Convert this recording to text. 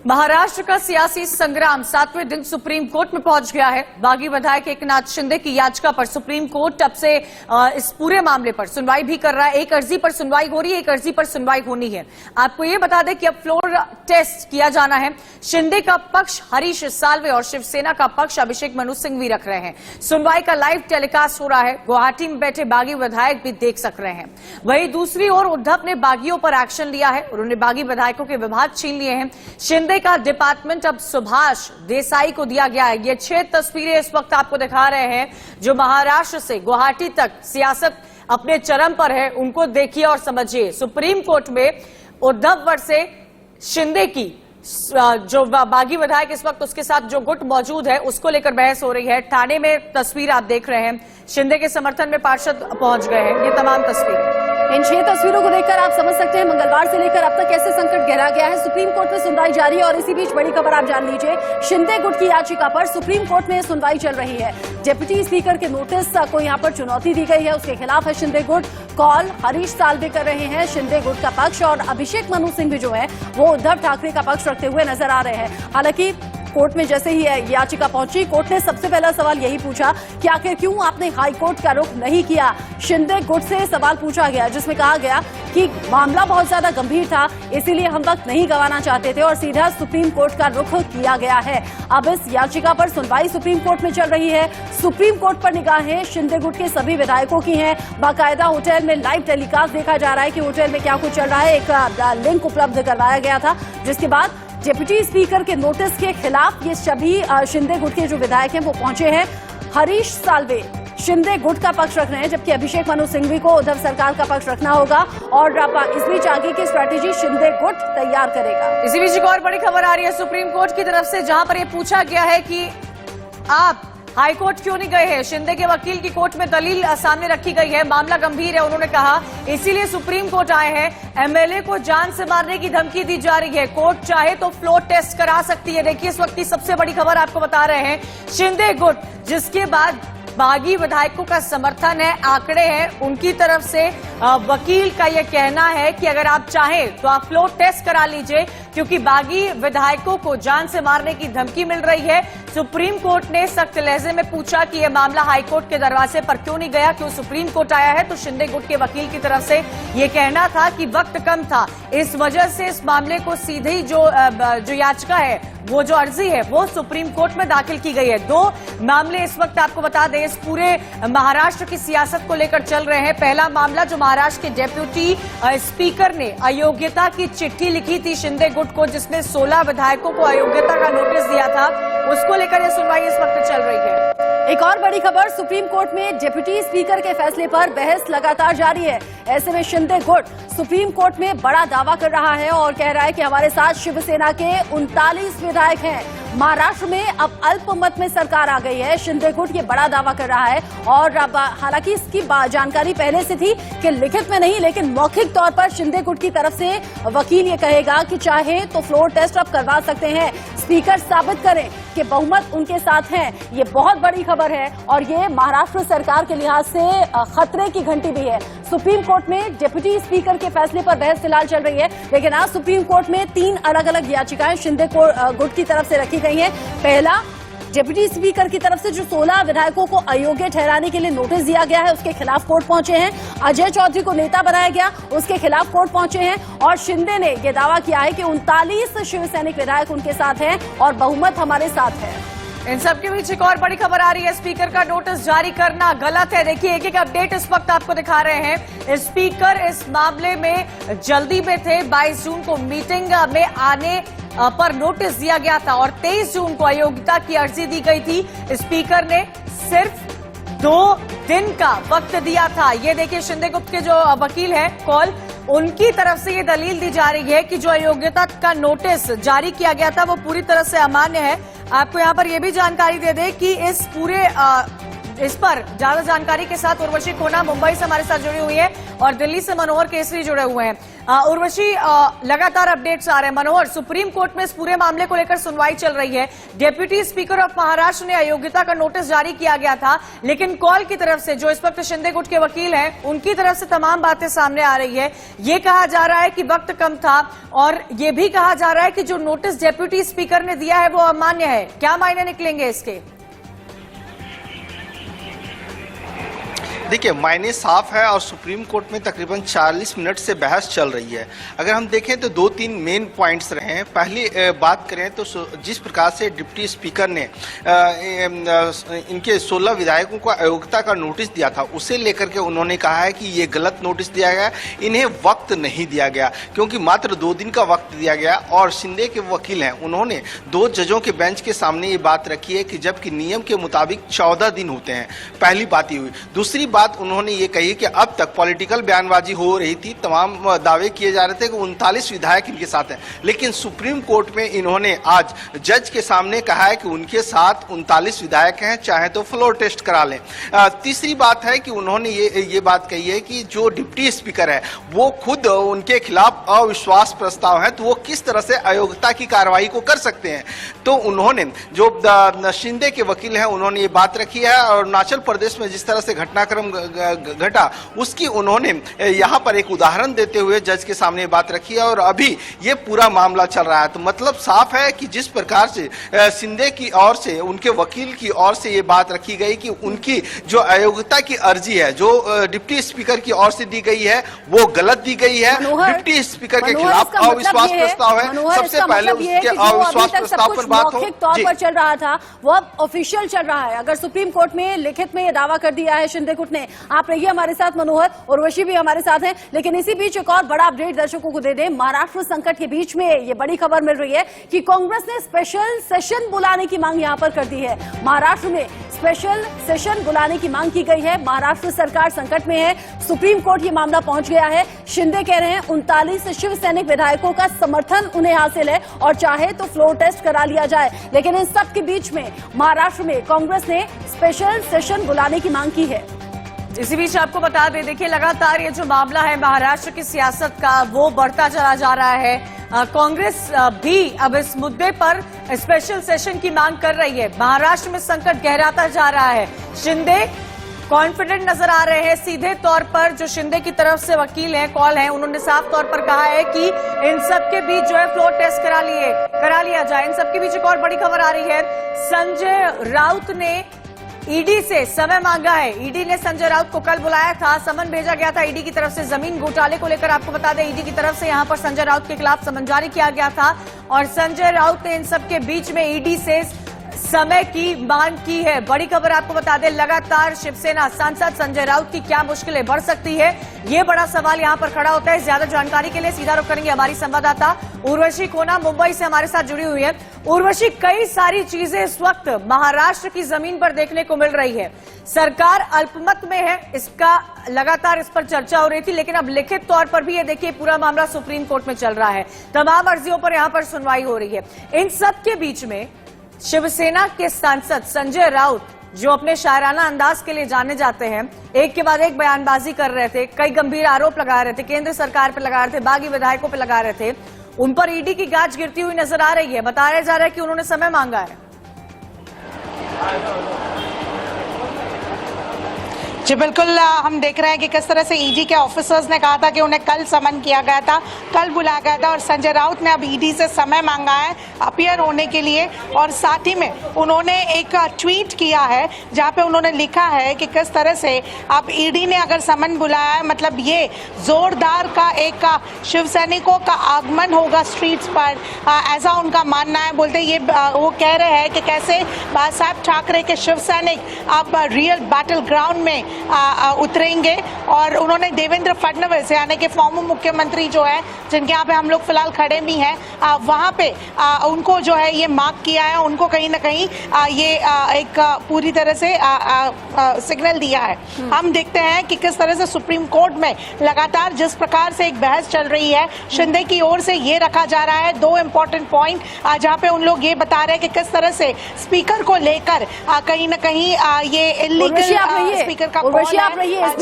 महाराष्ट्र का सियासी संग्राम 7वें दिन सुप्रीम कोर्ट में पहुंच गया है। बागी विधायक एकनाथ शिंदे की याचिका पर सुप्रीम कोर्ट अब से इस पूरे मामले पर सुनवाई भी कर रहा है। एक अर्जी पर सुनवाई हो रही है, एक अर्जी पर सुनवाई होनी है। आपको यह बता दें कि अब फ्लोर टेस्ट किया जाना है। शिंदे का पक्ष हरीश साल्वे और शिवसेना का पक्ष अभिषेक मनु सिंघवी रख रहे हैं। सुनवाई का लाइव टेलीकास्ट हो रहा है। गुवाहाटी में बैठे बागी विधायक भी देख सक रहे हैं। वहीं दूसरी ओर उद्धव ने बागियों पर एक्शन लिया है। उन्होंने बागी विधायकों के विभाग छीन लिए हैं। शिंदे का डिपार्टमेंट अब सुभाष देसाई को दिया गया है। ये 6 तस्वीरें इस वक्त आपको दिखा रहे हैं जो महाराष्ट्र से गुवाहाटी तक सियासत अपने चरम पर है। उनको देखिए और समझिए। सुप्रीम कोर्ट में उद्धव वर्सेस शिंदे की जो बागी विधायक इस वक्त उसके साथ जो गुट मौजूद है उसको लेकर बहस हो रही है। ठाणे में तस्वीर आप देख रहे हैं। शिंदे के समर्थन में पार्षद पहुंच गए हैं। ये तमाम तस्वीरें, इन 6 तस्वीरों को देखकर आप समझ सकते हैं मंगलवार से लेकर अब तक कैसे संकट गहरा गया है। सुप्रीम कोर्ट में सुनवाई जारी है और इसी बीच बड़ी खबर आप जान लीजिए। शिंदे गुट की याचिका पर सुप्रीम कोर्ट में सुनवाई चल रही है। डिप्टी स्पीकर के नोटिस को यहां पर चुनौती दी गई है। उसके खिलाफ है शिंदे गुट। कॉल हरीश साल्वे कर रहे हैं शिंदे गुट का पक्ष और अभिषेक मनु सिंघवी जो है वो उद्धव ठाकरे का पक्ष रखते हुए नजर आ रहे हैं। हालांकि कोर्ट में जैसे ही याचिका पहुंची, कोर्ट ने सबसे पहला सवाल यही पूछा कि आखिर क्यों आपने हाई कोर्ट का रुख नहीं किया। शिंदे गुट से सवाल पूछा गया जिसमें कहा गया कि मामला बहुत ज्यादा गंभीर था, इसीलिए हम वक्त नहीं गंवाना चाहते थे और सीधा सुप्रीम कोर्ट का रुख किया गया है। अब इस याचिका पर सुनवाई सुप्रीम कोर्ट में चल रही है। सुप्रीम कोर्ट पर निगाहें शिंदे गुट के सभी विधायकों की हैं। बाकायदा होटल में लाइव टेलीकास्ट देखा जा रहा है कि होटल में क्या कुछ चल रहा है। एक लिंक उपलब्ध करवाया गया था जिसके बाद डिप्टी स्पीकर के नोटिस के खिलाफ ये सभी शिंदे गुट के जो विधायक हैं वो पहुंचे हैं। हरीश साल्वे शिंदे गुट का पक्ष रख रहे हैं जबकि अभिषेक मनु सिंघवी को उद्धव सरकार का पक्ष रखना होगा और इस बीच आगे की स्ट्रेटेजी शिंदे गुट तैयार करेगा। इसी बीच एक और बड़ी खबर आ रही है सुप्रीम कोर्ट की तरफ से जहां पर यह पूछा गया है कि आप हाईकोर्ट क्यों नहीं गए हैं। शिंदे के वकील की कोर्ट में दलील सामने रखी गई है। मामला गंभीर है उन्होंने कहा, इसीलिए सुप्रीम कोर्ट आए हैं। एमएलए को जान से मारने की धमकी दी जा रही है। कोर्ट चाहे तो फ्लोर टेस्ट करा सकती है। देखिए इस वक्त की सबसे बड़ी खबर आपको बता रहे हैं। शिंदे गुट जिसके बाद बागी विधायकों का समर्थन है, आंकड़े हैं उनकी तरफ से। वकील का यह कहना है कि अगर आप चाहें तो आप फ्लोर टेस्ट करा लीजिए क्योंकि बागी विधायकों को जान से मारने की धमकी मिल रही है। सुप्रीम कोर्ट ने सख्त लहजे में पूछा कि यह मामला हाईकोर्ट के दरवाजे पर क्यों नहीं गया, क्यों सुप्रीम कोर्ट आया है। तो शिंदे गुट के वकील की तरफ से यह कहना था कि वक्त कम था, इस वजह से इस मामले को सीधे ही जो याचिका है, वो जो अर्जी है वो सुप्रीम कोर्ट में दाखिल की गई है। 2 मामले इस वक्त आपको बता दें इस पूरे महाराष्ट्र की सियासत को लेकर चल रहे हैं। पहला मामला जो महाराष्ट्र के डेप्यूटी स्पीकर ने अयोग्यता की चिट्ठी लिखी थी शिंदे गुट को, जिसमें 16 विधायकों को अयोग्यता का नोटिस दिया था, उसको लेकर यह सुनवाई इस वक्त चल रही है। एक और बड़ी खबर, सुप्रीम कोर्ट में डिप्टी स्पीकर के फैसले पर बहस लगातार जारी है। ऐसे में शिंदे गुट सुप्रीम कोर्ट में बड़ा दावा कर रहा है और कह रहा है कि हमारे साथ शिवसेना के 39 विधायक हैं। महाराष्ट्र में अब अल्पमत में सरकार आ गई है। शिंदे गुट ये बड़ा दावा कर रहा है और हालांकि इसकी जानकारी पहले से थी कि लिखित में नहीं लेकिन मौखिक तौर पर शिंदे गुट की तरफ से वकील ये कहेगा कि चाहे तो फ्लोर टेस्ट अब करवा सकते हैं। स्पीकर साबित करें कि बहुमत उनके साथ है। ये बहुत बड़ी खबर है और ये महाराष्ट्र सरकार के लिहाज से खतरे की घंटी भी है। सुप्रीम कोर्ट में डिप्टी स्पीकर के फैसले पर बहस फिलहाल चल रही है लेकिन आज सुप्रीम कोर्ट में 3 अलग अलग याचिकाएं शिंदे गुट की तरफ से रखी गई हैं। पहला, डिप्टी स्पीकर की तरफ से जो 16 विधायकों को अयोग्य ठहराने के लिए नोटिस दिया गया है उसके खिलाफ कोर्ट पहुंचे हैं। अजय चौधरी को नेता बनाया गया, उसके खिलाफ कोर्ट पहुंचे हैं और शिंदे ने यह दावा किया है कि 39 शिवसैनिक विधायक उनके साथ हैं और बहुमत हमारे साथ है। इन सबके बीच एक और बड़ी खबर आ रही है। स्पीकर का नोटिस जारी करना गलत है। देखिए एक एक अपडेट इस वक्त आपको दिखा रहे हैं। स्पीकर इस मामले में जल्दी में थे। 22 जून को मीटिंग में आने पर नोटिस दिया गया था और 23 जून को अयोग्यता की अर्जी दी गई थी। स्पीकर ने सिर्फ 2 दिन का वक्त दिया था। ये देखिए शिंदे गुट के जो वकील हैं कॉल, उनकी तरफ से ये दलील दी जा रही है कि जो अयोग्यता का नोटिस जारी किया गया था वो पूरी तरह से अमान्य है। आपको यहां पर यह भी जानकारी दे दें कि इस पूरे इस पर ज्यादा जानकारी के साथ उर्वशी खोना मुंबई से हमारे साथ जुड़ी हुई है और दिल्ली से मनोहर केसरी जुड़े हुए हैं। उर्वशी, लगातार अपडेट्स आ रहे हैं। मनोहर, सुप्रीम कोर्ट में इस पूरे मामले को लेकर सुनवाई चल रही है। डेप्यूटी स्पीकर ऑफ महाराष्ट्र ने अयोग्यता का नोटिस जारी किया गया था, लेकिन कॉल की तरफ से जो इस वक्त शिंदे गुट के वकील हैं उनकी तरफ से तमाम बातें सामने आ रही है। ये कहा जा रहा है कि वक्त कम था और ये भी कहा जा रहा है कि जो नोटिस डेप्यूटी स्पीकर ने दिया है वो अमान्य है। क्या मायने निकलेंगे इसके? देखिए, मायने साफ है और सुप्रीम कोर्ट में तकरीबन 40 मिनट से बहस चल रही है। अगर हम देखें तो 2-3 मेन पॉइंट्स रहे हैं। पहली बात करें तो जिस प्रकार से डिप्टी स्पीकर ने इनके 16 विधायकों को अयोग्यता का नोटिस दिया था, उसे लेकर के उन्होंने कहा है कि ये गलत नोटिस दिया गया, इन्हें वक्त नहीं दिया गया क्योंकि मात्र 2 दिन का वक्त दिया गया। और शिंदे के वकील हैं, उन्होंने 2 जजों के बेंच के सामने ये बात रखी है कि जबकि नियम के मुताबिक 14 दिन होते हैं। पहली बात ये हुई। दूसरी बात उन्होंने ये कही कि अब तक पॉलिटिकल बयानबाजी हो रही थी, तमाम दावे किए जा रहे थे कि 39 विधायक इनके साथ हैं, लेकिन सुप्रीम कोर्ट में इन्होंने आज जज के सामने कहा है कि उनके साथ 39 विधायक हैं, चाहे तो फ्लोर टेस्ट करा लें। तीसरी बात है कि उन्होंने ये बात कही है कि जो डिप्टी स्पीकर है वो खुद उनके खिलाफ अविश्वास प्रस्ताव है, तो वो किस तरह से अयोग्यता की कार्रवाई को कर सकते हैं। तो उन्होंने जो शिंदे के वकील हैं उन्होंने ये बात रखी है और अरुणाचल प्रदेश में जिस तरह से घटनाक्रम घटा उसकी उन्होंने यहां पर एक उदाहरण देते हुए जज के सामने बात रखी है और अभी ये पूरा मामला चल रहा है। तो मतलब साफ है कि जिस प्रकार से शिंदे की ओर से, उनके वकील की ओर से ये बात रखी गई कि उनकी जो अयोग्यता की अर्जी है जो डिप्टी स्पीकर की ओर से दी गई है वो गलत दी गई है। डिप्टी स्पीकर के खिलाफ अविश्वास प्रस्ताव है। सबसे पहले उसके अविश्वास प्रस्ताव पर बात हो, तौर पर चल रहा था वो अब ऑफिशियल चल रहा है। अगर सुप्रीम कोर्ट में लिखित में ये दावा कर दिया है शिंदे गुट ने। आप रहिए हमारे साथ मनोहर, उर्वशी भी हमारे साथ हैं, लेकिन इसी बीच एक और बड़ा अपडेट दर्शकों को दे दें। महाराष्ट्र संकट के बीच में ये बड़ी खबर मिल रही है कि कांग्रेस ने स्पेशल सेशन बुलाने की मांग यहां पर कर दी है। महाराष्ट्र में स्पेशल सेशन बुलाने की मांग की गई है। महाराष्ट्र सरकार संकट में है, सुप्रीम कोर्ट ये मामला पहुंच गया है। शिंदे कह रहे हैं 39 शिव सैनिक विधायकों का समर्थन उन्हें हासिल है और चाहे तो फ्लोर टेस्ट करा लिया जाए, लेकिन इन सब के बीच में महाराष्ट्र में कांग्रेस ने स्पेशल सेशन बुलाने की मांग की है। इसी बीच आपको बता दें, देखिए लगातार ये जो मामला है महाराष्ट्र की सियासत का वो बढ़ता चला जा रहा है। कांग्रेस भी अब इस मुद्दे पर स्पेशल सेशन की मांग कर रही है। महाराष्ट्र में संकट गहराता जा रहा है। शिंदे कॉन्फिडेंट नजर आ रहे हैं। सीधे तौर पर जो शिंदे की तरफ से वकील हैं, कॉल है, उन्होंने साफ तौर पर कहा है कि इन सब के बीच जो है फ्लोर टेस्ट करा लिया जाए। इन सब के बीच एक और बड़ी खबर आ रही है। संजय राउत ने ईडी से समय मांगा है। ईडी ने संजय राउत को कल बुलाया था, समन भेजा गया था ईडी की तरफ से। जमीन घोटाले को लेकर आपको बता दें ईडी की तरफ से यहां पर संजय राउत के खिलाफ समन जारी किया गया था और संजय राउत ने इन सब के बीच में ईडी से समय की मांग की है। बड़ी खबर आपको बता दें, लगातार शिवसेना सांसद संजय राउत की क्या मुश्किलें बढ़ सकती है, ये बड़ा सवाल यहां पर खड़ा होता है। ज्यादा जानकारी के लिए सीधा रुख करेंगे हमारी संवाददाता उर्वशी खोना मुंबई से हमारे साथ जुड़ी हुई है। उर्वशी, कई सारी चीजें इस वक्त महाराष्ट्र की जमीन पर देखने को मिल रही है। सरकार अल्पमत में है, इसका लगातार इस पर चर्चा हो रही थी, लेकिन अब लिखित तौर पर भी ये देखिए पूरा मामला सुप्रीम कोर्ट में चल रहा है। तमाम अर्जियों पर यहां पर सुनवाई हो रही है। इन सब के बीच में शिवसेना के सांसद संजय राउत, जो अपने शायराना अंदाज के लिए जाने जाते हैं, एक के बाद एक बयानबाजी कर रहे थे, कई गंभीर आरोप लगा रहे थे, केंद्र सरकार पर लगा रहे थे, बागी विधायकों पर लगा रहे थे। उन पर ईडी की गाज गिरती हुई नजर आ रही है। बताया जा रहा है कि उन्होंने समय मांगा है। जी बिल्कुल, हम देख रहे हैं कि किस तरह से ईडी के ऑफिसर्स ने कहा था कि उन्हें कल समन किया गया था, कल बुलाया गया था और संजय राउत ने अब ईडी से समय मांगा है अपीयर होने के लिए। और साथ ही में उन्होंने एक ट्वीट किया है जहां पे उन्होंने लिखा है कि किस तरह से अब ईडी ने अगर समन बुलाया है, मतलब ये जोरदार का एक शिव सैनिकों का आगमन होगा स्ट्रीट्स पर, ऐसा उनका मानना है। बोलते ये वो कह रहे हैं कि कैसे बाला साहब ठाकरे के शिव सैनिक अब रियल बैटल ग्राउंड में उतरेंगे और उन्होंने देवेंद्र फडणवीस यानी कि फॉर्मर मुख्यमंत्री जो है, जिनके यहाँ पे हम लोग फिलहाल खड़े भी हैं, वहाँ पे उनको जो है ये मार्क किया है, उनको कहीं ना कहीं ये एक पूरी तरह से सिग्नल दिया है। हम देखते हैं कि किस तरह से सुप्रीम कोर्ट में लगातार जिस प्रकार से एक बहस चल रही है, शिंदे की ओर से ये रखा जा रहा है 2 इंपॉर्टेंट पॉइंट, जहाँ पे उन लोग ये बता रहे हैं कि किस तरह से स्पीकर को लेकर कहीं ना कहीं ये इलीगल स्पीकर का कॉल है।